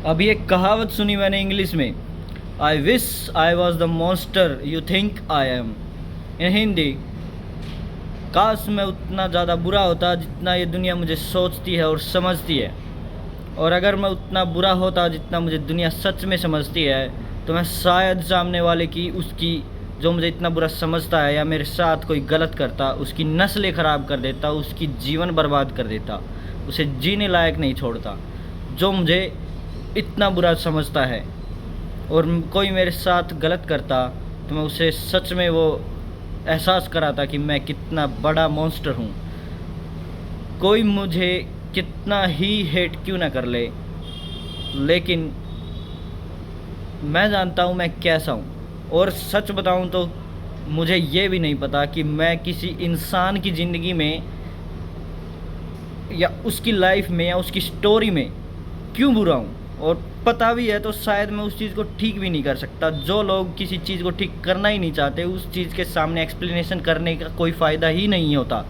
अभी एक कहावत सुनी मैंने इंग्लिश में, I wish I was the monster you think I am. In Hindi, काश मैं उतना ज़्यादा बुरा होता जितना ये दुनिया मुझे सोचती है और समझती है। और अगर मैं उतना बुरा होता जितना मुझे दुनिया सच में समझती है, तो मैं शायद सामने वाले की, उसकी, जो मुझे इतना बुरा समझता है या मेरे साथ कोई गलत करता, उसकी नस्लें ख़राब कर देता, उसकी जीवन बर्बाद कर देता, उसे जीने लायक नहीं छोड़ता। जो मुझे इतना बुरा समझता है और कोई मेरे साथ गलत करता, तो मैं उसे सच में वो एहसास कराता कि मैं कितना बड़ा मॉन्स्टर हूँ। कोई मुझे कितना ही हेट क्यों ना कर ले, लेकिन मैं जानता हूँ मैं कैसा हूँ। और सच बताऊँ तो मुझे ये भी नहीं पता कि मैं किसी इंसान की ज़िंदगी में या उसकी लाइफ में या उसकी स्टोरी में क्यों बुरा हूँ। और पता भी है तो शायद मैं उस चीज़ को ठीक भी नहीं कर सकता। जो लोग किसी चीज़ को ठीक करना ही नहीं चाहते, उस चीज़ के सामने एक्सप्लेनेशन करने का कोई फ़ायदा ही नहीं होता।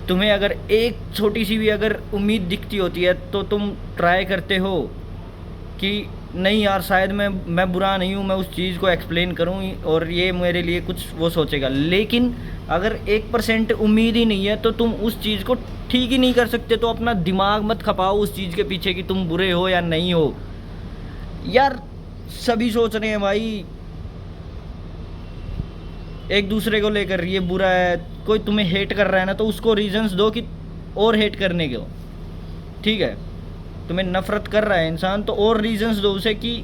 तुम्हें अगर एक छोटी सी भी अगर उम्मीद दिखती होती है तो तुम ट्राई करते हो कि नहीं यार, शायद मैं बुरा नहीं हूँ, मैं उस चीज़ को एक्सप्लेन करूँ और ये मेरे लिए कुछ वो सोचेगा। लेकिन अगर 1% उम्मीद ही नहीं है तो तुम उस चीज़ को ठीक ही नहीं कर सकते। तो अपना दिमाग मत खपाओ उस चीज़ के पीछे कि तुम बुरे हो या नहीं हो। यार सभी सोच रहे हैं भाई एक दूसरे को लेकर ये बुरा है। कोई तुम्हें हेट कर रहा है ना, तो उसको रीजंस दो कि और हेट करने के, ठीक है। तुम्हें नफ़रत कर रहा है इंसान, तो और रीजंस दो उसे कि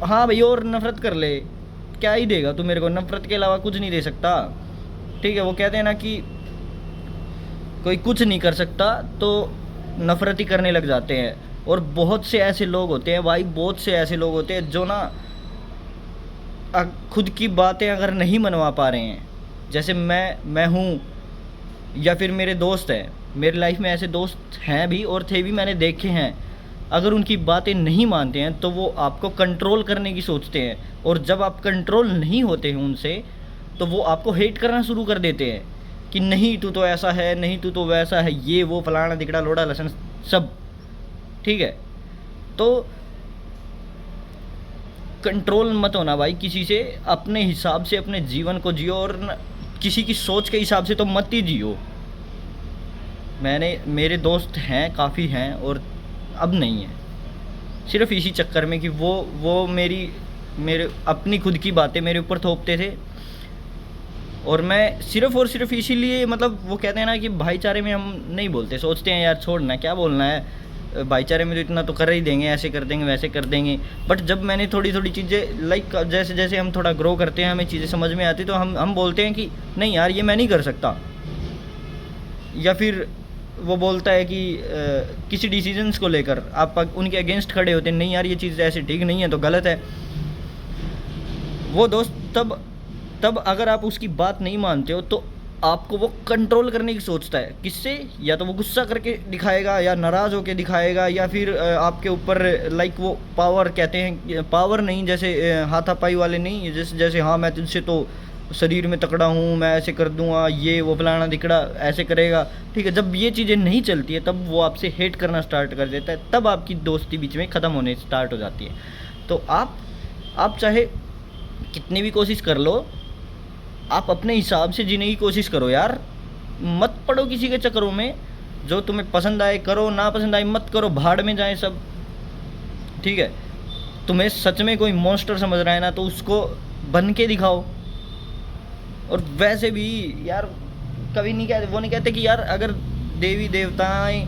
हाँ भाई और नफ़रत कर ले। क्या ही देगा तू मेरे को, नफ़रत के अलावा कुछ नहीं दे सकता, ठीक है। वो कहते हैं ना कि कोई कुछ नहीं कर सकता तो नफ़रत ही करने लग जाते हैं। और बहुत से ऐसे लोग होते हैं भाई, बहुत से ऐसे लोग होते हैं जो ना खुद की बातें अगर नहीं मनवा पा रहे हैं, जैसे मैं हूँ या फिर मेरे दोस्त हैं, मेरी लाइफ में ऐसे दोस्त हैं भी और थे भी, मैंने देखे हैं। अगर उनकी बातें नहीं मानते हैं तो वो आपको कंट्रोल करने की सोचते हैं, और जब आप कंट्रोल नहीं होते हैं उनसे, तो वो आपको हेट करना शुरू कर देते हैं कि नहीं तू तो ऐसा है, नहीं तू तो वैसा है, ये वो फलाना दिकड़ा लोड़ा लसन सब, ठीक है। तो कंट्रोल मत होना भाई किसी से, अपने हिसाब से अपने जीवन को जियो, और किसी की सोच के हिसाब से तो मत ही जियो। मेरे दोस्त हैं, काफ़ी हैं, और अब नहीं है, सिर्फ इसी चक्कर में कि वो मेरे अपनी खुद की बातें मेरे ऊपर थोपते थे। और मैं सिर्फ और सिर्फ इसीलिए, मतलब वो कहते हैं ना कि भाईचारे में हम नहीं बोलते, सोचते हैं यार छोड़ना क्या बोलना है, भाईचारे में तो इतना तो कर ही देंगे, ऐसे कर देंगे वैसे कर देंगे। बट जब मैंने थोड़ी थोड़ी चीज़ें लाइक जैसे जैसे हम थोड़ा ग्रो करते हैं, हमें चीज़ें समझ में आती, तो हम बोलते हैं कि नहीं यार ये मैं नहीं कर सकता। या फिर वो बोलता है कि किसी डिसीजंस को लेकर आप उनके अगेंस्ट खड़े होते हैं, नहीं यार ये चीज़ ऐसे ठीक नहीं है तो गलत है। वो दोस्त तब अगर आप उसकी बात नहीं मानते हो तो आपको वो कंट्रोल करने की सोचता है। किससे? या तो वो गुस्सा करके दिखाएगा, या नाराज़ होकर दिखाएगा, या फिर आपके ऊपर लाइक वो पावर, कहते हैं पावर नहीं, जैसे हाथापाई वाले नहीं, जैसे हाँ मैं तुझसे तो शरीर में तकड़ा हूँ, मैं ऐसे कर दूँगा, ये वो फलाना दिकड़ा ऐसे करेगा, ठीक है। जब ये चीज़ें नहीं चलती है तब वो आपसे हेट करना स्टार्ट कर देता है, तब आपकी दोस्ती बीच में ख़त्म होने स्टार्ट हो जाती है। तो आप चाहे कितनी भी कोशिश कर लो, आप अपने हिसाब से जीने की कोशिश करो यार। मत पड़ो किसी के चक्करों में। जो तुम्हें पसंद आए करो, ना पसंद आए मत करो, भाड़ में जाए सब, ठीक है। तुम्हें सच में कोई मॉन्स्टर समझ रहा है ना, तो उसको बन के दिखाओ। और वैसे भी यार कभी नहीं कहते, वो नहीं कहते कि यार अगर देवी देवताएं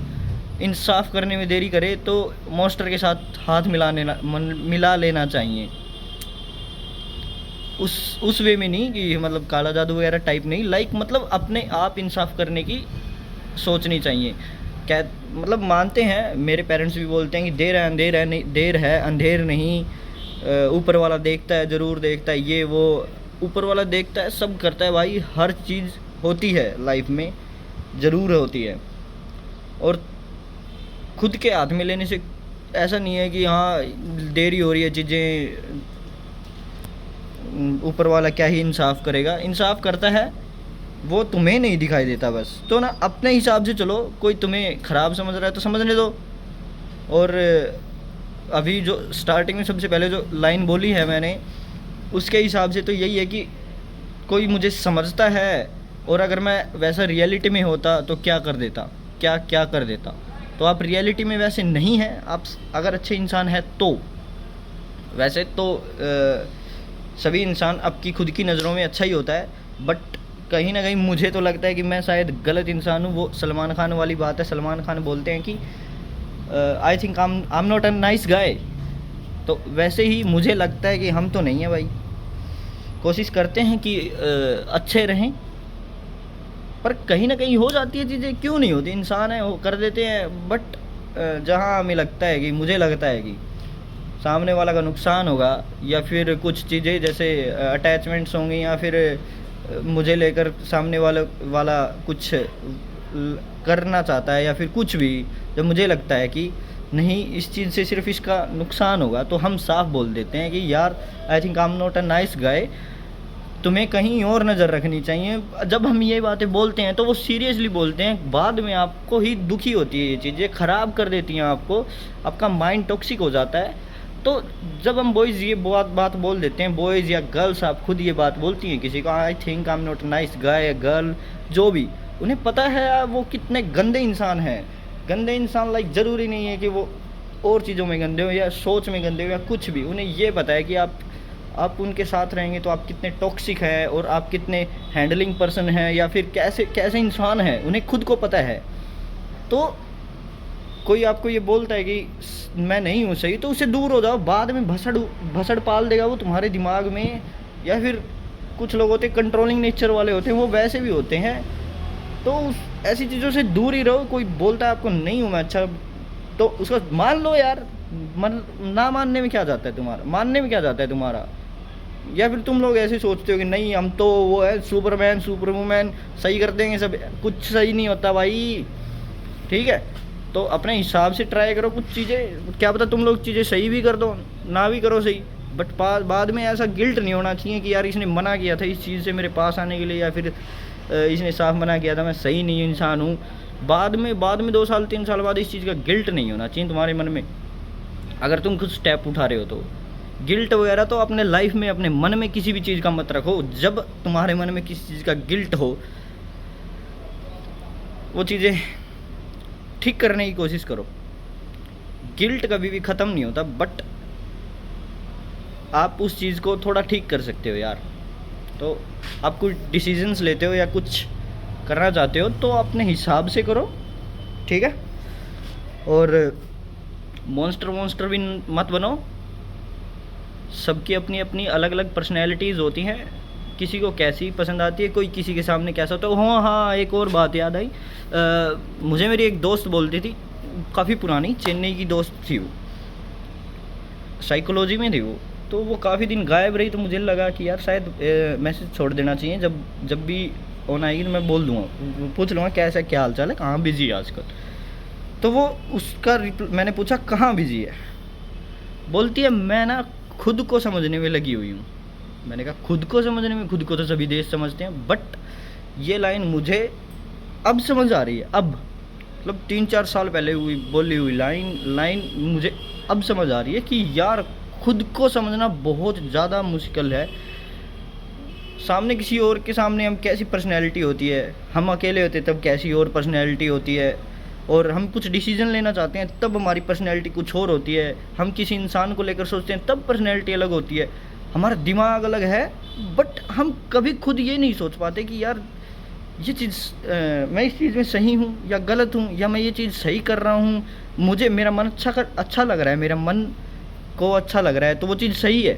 इंसाफ करने में देरी करे तो मॉन्स्टर के साथ हाथ मिला लेना चाहिए। उस वे में नहीं कि मतलब काला जादू वगैरह टाइप नहीं, लाइक मतलब अपने आप इंसाफ करने की सोचनी चाहिए। क्या मतलब मानते हैं, मेरे पेरेंट्स भी बोलते हैं कि देर है अंधेर है, नहीं देर है अंधेर नहीं, ऊपर वाला देखता है, ज़रूर देखता है, ये वो ऊपर वाला देखता है, सब करता है भाई। हर चीज़ होती है लाइफ में, ज़रूर होती है। और खुद के हाथ में लेने से ऐसा नहीं है कि हाँ देरी हो रही है, चीज़ें ऊपर वाला क्या ही इंसाफ करेगा, इंसाफ करता है, वो तुम्हें नहीं दिखाई देता बस। तो ना अपने हिसाब से चलो, कोई तुम्हें ख़राब समझ रहा है तो समझने दो, और अभी जो स्टार्टिंग में सबसे पहले जो लाइन बोली है मैंने, उसके हिसाब से तो यही है कि कोई मुझे समझता है, और अगर मैं वैसा रियलिटी में होता तो क्या कर देता, क्या क्या कर देता। तो आप रियलिटी में वैसे नहीं हैं, आप अगर अच्छे इंसान हैं तो। वैसे तो सभी इंसान आपकी खुद की नज़रों में अच्छा ही होता है, बट कहीं ना कहीं मुझे तो लगता है कि मैं शायद गलत इंसान हूँ। वो सलमान खान वाली बात है, सलमान खान बोलते हैं कि I think I am not a nice guy. तो वैसे ही मुझे लगता है कि हम तो नहीं हैं भाई। कोशिश करते हैं कि अच्छे रहें, पर कहीं ना कहीं हो जाती है चीज़ें, क्यों नहीं होती, इंसान है वो कर देते हैं। बट जहाँ हमें लगता है कि, मुझे लगता है कि सामने वाला का नुकसान होगा, या फिर कुछ चीज़ें जैसे अटैचमेंट्स होंगी, या फिर मुझे लेकर सामने वाला कुछ करना चाहता है, या फिर कुछ भी, जब मुझे लगता है कि नहीं इस चीज़ से सिर्फ इसका नुकसान होगा, तो हम साफ बोल देते हैं कि यार I think I am not a nice guy, तुम्हें कहीं और नज़र रखनी चाहिए। जब हम ये बातें बोलते हैं तो वो सीरियसली बोलते हैं, बाद में आपको ही दुखी होती है, ये चीज़ें ख़राब कर देती हैं आपको, आपका माइंड टॉक्सिक हो जाता है। तो जब हम बॉयज़ ये बात बोल देते हैं, बॉयज़ या गर्ल्स आप खुद ये बात बोलती हैं किसी को, I think I am not nice guy, girl जो भी, उन्हें पता है वो कितने गंदे इंसान हैं। गंदे इंसान लाइक ज़रूरी नहीं है कि वो और चीज़ों में गंदे हो या सोच में गंदे हो या कुछ भी, उन्हें ये पता है कि आप उनके साथ रहेंगे तो आप कितने टॉक्सिक हैं, और आप कितने हैंडलिंग पर्सन हैं, या फिर कैसे कैसे इंसान हैं, उन्हें खुद को पता है। तो कोई आपको ये बोलता है कि मैं नहीं हूँ सही, तो उससे दूर हो जाओ, बाद में भसड़ पाल देगा वो तुम्हारे दिमाग में। या फिर कुछ लोग होते हैं कंट्रोलिंग नेचर वाले होते हैं, वो वैसे भी होते हैं, तो ऐसी चीज़ों से दूर ही रहो। कोई बोलता है आपको नहीं हूँ मैं अच्छा, तो उसको मान लो यार, ना मानने में क्या जाता है तुम्हारा, मानने में क्या जाता है तुम्हारा। या फिर तुम लोग ऐसे सोचते हो कि नहीं हम तो वो है सुपरमैन सुपर वुमेन, सही कर देंगे सब, कुछ सही नहीं होता भाई, ठीक है। तो अपने हिसाब से ट्राई करो कुछ चीज़ें, क्या पता तुम लोग चीज़ें सही भी कर दो, ना भी करो सही, बट बाद में ऐसा गिल्ट नहीं होना चाहिए कि यार इसने मना किया था इस चीज़ से मेरे पास आने के लिए, या फिर इसने साफ मना किया था, मैं सही नहीं इंसान हूँ। बाद में 2 साल 3 साल बाद इस चीज़ का गिल्ट नहीं होना चाहिए तुम्हारे मन में, अगर तुम कुछ स्टेप उठा रहे हो तो। गिल्ट वगैरह तो अपने लाइफ में, अपने मन में किसी भी चीज़ का मत रखो। जब तुम्हारे मन में किसी चीज़ का गिल्ट हो, वो चीज़ें ठीक करने की कोशिश करो। गिल्ट कभी भी ख़त्म नहीं होता, बट आप उस चीज़ को थोड़ा ठीक कर सकते हो यार। तो आप कुछ डिसीजंस लेते हो या कुछ करना चाहते हो तो अपने हिसाब से करो, ठीक है। और मॉन्स्टर भी मत बनो। सबकी अपनी अपनी अलग अलग पर्सनैलिटीज़ होती हैं, किसी को कैसी पसंद आती है, कोई किसी के सामने कैसा। तो हाँ, एक और बात याद आई, मुझे मेरी एक दोस्त बोलती थी, काफ़ी पुरानी चेन्नई की दोस्त थी, वो साइकोलॉजी में थी वो। तो वो काफ़ी दिन गायब रही, तो मुझे लगा कि यार शायद मैसेज छोड़ देना चाहिए, जब भी ऑन आएगी तो मैं बोल दूँगा, पूछ लूँगा कैसा, क्या हाल चाल है, कहाँ बिजी है आजकल। तो वो उसका मैंने पूछा कहाँ बिजी है, बोलती है मैं ना खुद को समझने में लगी हुई हूँ। मैंने कहा खुद को समझने में, खुद को तो सभी देश समझते हैं, बट ये लाइन मुझे अब समझ आ रही है। अब मतलब 3-4 साल पहले बोली हुई लाइन मुझे अब समझ आ रही है कि यार खुद को समझना बहुत ज़्यादा मुश्किल है। सामने किसी और के सामने हम कैसी पर्सनैलिटी होती है, हम अकेले होते तब कैसी और पर्सनैलिटी होती है, और हम कुछ डिसीजन लेना चाहते हैं तब हमारी पर्सनैलिटी कुछ और होती है। हम किसी इंसान को लेकर सोचते हैं तब पर्सनैलिटी अलग होती है, हमारा दिमाग अलग है। बट हम कभी खुद ये नहीं सोच पाते कि यार ये चीज़ मैं इस चीज़ में सही हूँ या गलत हूँ, या मैं ये चीज़ सही कर रहा हूँ, मुझे मेरा मन अच्छा लग रहा है, मेरा मन को अच्छा लग रहा है तो वो चीज़ सही है,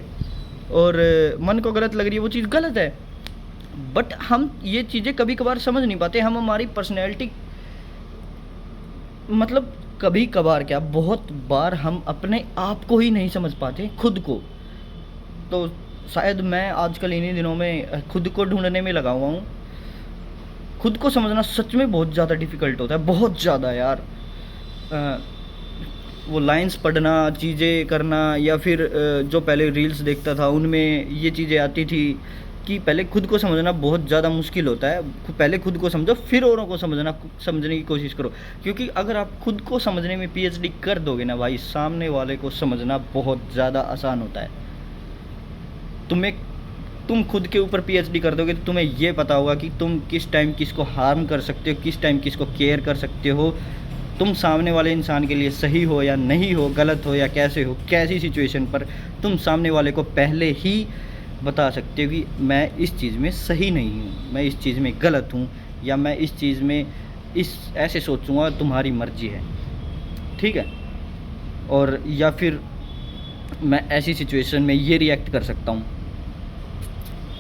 और मन को गलत लग रही है वो चीज़ गलत है। बट हम ये चीज़ें कभी कभार समझ नहीं पाते। हम हमारी पर्सनैलिटी, मतलब कभी कभार क्या, बहुत बार हम अपने आप को ही नहीं समझ पाते, खुद को। तो शायद मैं आजकल इन्हीं दिनों में खुद को ढूंढने में लगा हुआ हूँ। खुद को समझना सच में बहुत ज़्यादा डिफ़िकल्ट होता है, बहुत ज़्यादा यार। वो लाइंस पढ़ना, चीज़ें करना, या फिर जो पहले रील्स देखता था उनमें ये चीज़ें आती थी, कि पहले खुद को समझना बहुत ज़्यादा मुश्किल होता है। पहले खुद को समझो, फिर औरों को समझने की कोशिश करो। क्योंकि अगर आप खुद को समझने में पीएचडी कर दोगे ना भाई, सामने वाले को समझना बहुत ज़्यादा आसान होता है। तुम खुद के ऊपर पीएचडी कर दोगे तो तुम्हें ये पता होगा कि तुम किस टाइम किसको हार्म कर सकते हो, किस टाइम किसको केयर कर सकते हो, तुम सामने वाले इंसान के लिए सही हो या नहीं हो, गलत हो या कैसे हो, कैसी सिचुएशन पर तुम सामने वाले को पहले ही बता सकते हो कि मैं इस चीज़ में सही नहीं हूँ, मैं इस चीज़ में गलत हूँ, या मैं इस चीज़ में ऐसे सोचूंगा, तुम्हारी मर्जी है, ठीक है। और या फिर मैं ऐसी सिचुएशन में ये रिएक्ट कर सकता हूँ।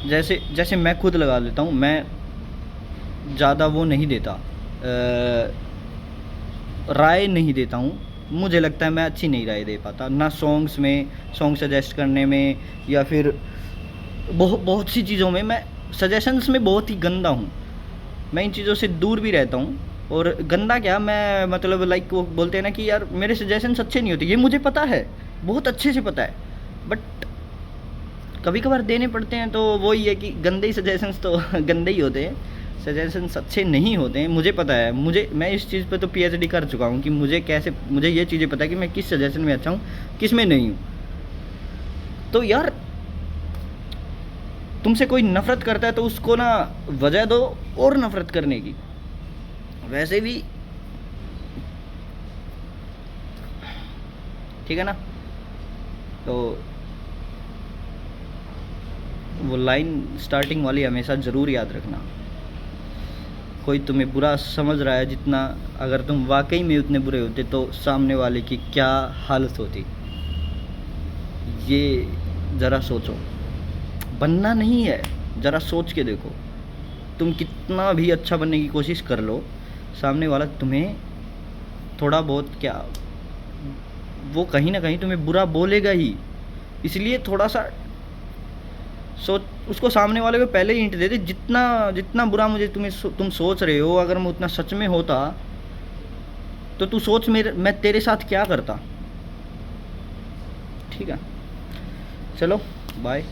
जैसे मैं खुद लगा लेता हूँ, मैं ज़्यादा वो नहीं देता, राय नहीं देता हूँ। मुझे लगता है मैं अच्छी नहीं राय दे पाता, ना सॉन्ग सजेस्ट करने में, या फिर बहुत सी चीज़ों में मैं सजेशंस में बहुत ही गंदा हूँ। मैं इन चीज़ों से दूर भी रहता हूँ। और गंदा क्या, मैं मतलब लाइक वो बोलते हैं ना कि यार मेरे सजेशंस अच्छे नहीं होते, ये मुझे पता है, बहुत अच्छे से पता है, बट कभी कभार देने पड़ते हैं। तो वही है कि गंदे ही सजेशंस तो गंदे ही होते हैं, सजेशंस अच्छे नहीं होते हैं, मुझे पता है। मैं इस चीज़ पे तो पीएचडी कर चुका हूँ कि मुझे ये चीज़ें पता है कि मैं किस सजेशन में अच्छा हूँ, किस में नहीं हूँ। तो यार तुमसे कोई नफ़रत करता है तो उसको ना वजह दो और नफ़रत करने की। वैसे भी ठीक है ना। तो वो लाइन स्टार्टिंग वाली हमेशा ज़रूर याद रखना। कोई तुम्हें बुरा समझ रहा है जितना, अगर तुम वाकई में उतने बुरे होते तो सामने वाले की क्या हालत होती, ये ज़रा सोचो। बनना नहीं है, ज़रा सोच के देखो। तुम कितना भी अच्छा बनने की कोशिश कर लो, सामने वाला तुम्हें थोड़ा बहुत क्या, वो कहीं ना कहीं तुम्हें बुरा बोलेगा ही। इसलिए थोड़ा सा सोच, उसको सामने वाले को पहले ही हिंट दे दे, जितना बुरा तुम सोच रहे हो, अगर मैं उतना सच में होता तो तू सोच मैं तेरे साथ क्या करता। ठीक है, चलो बाय।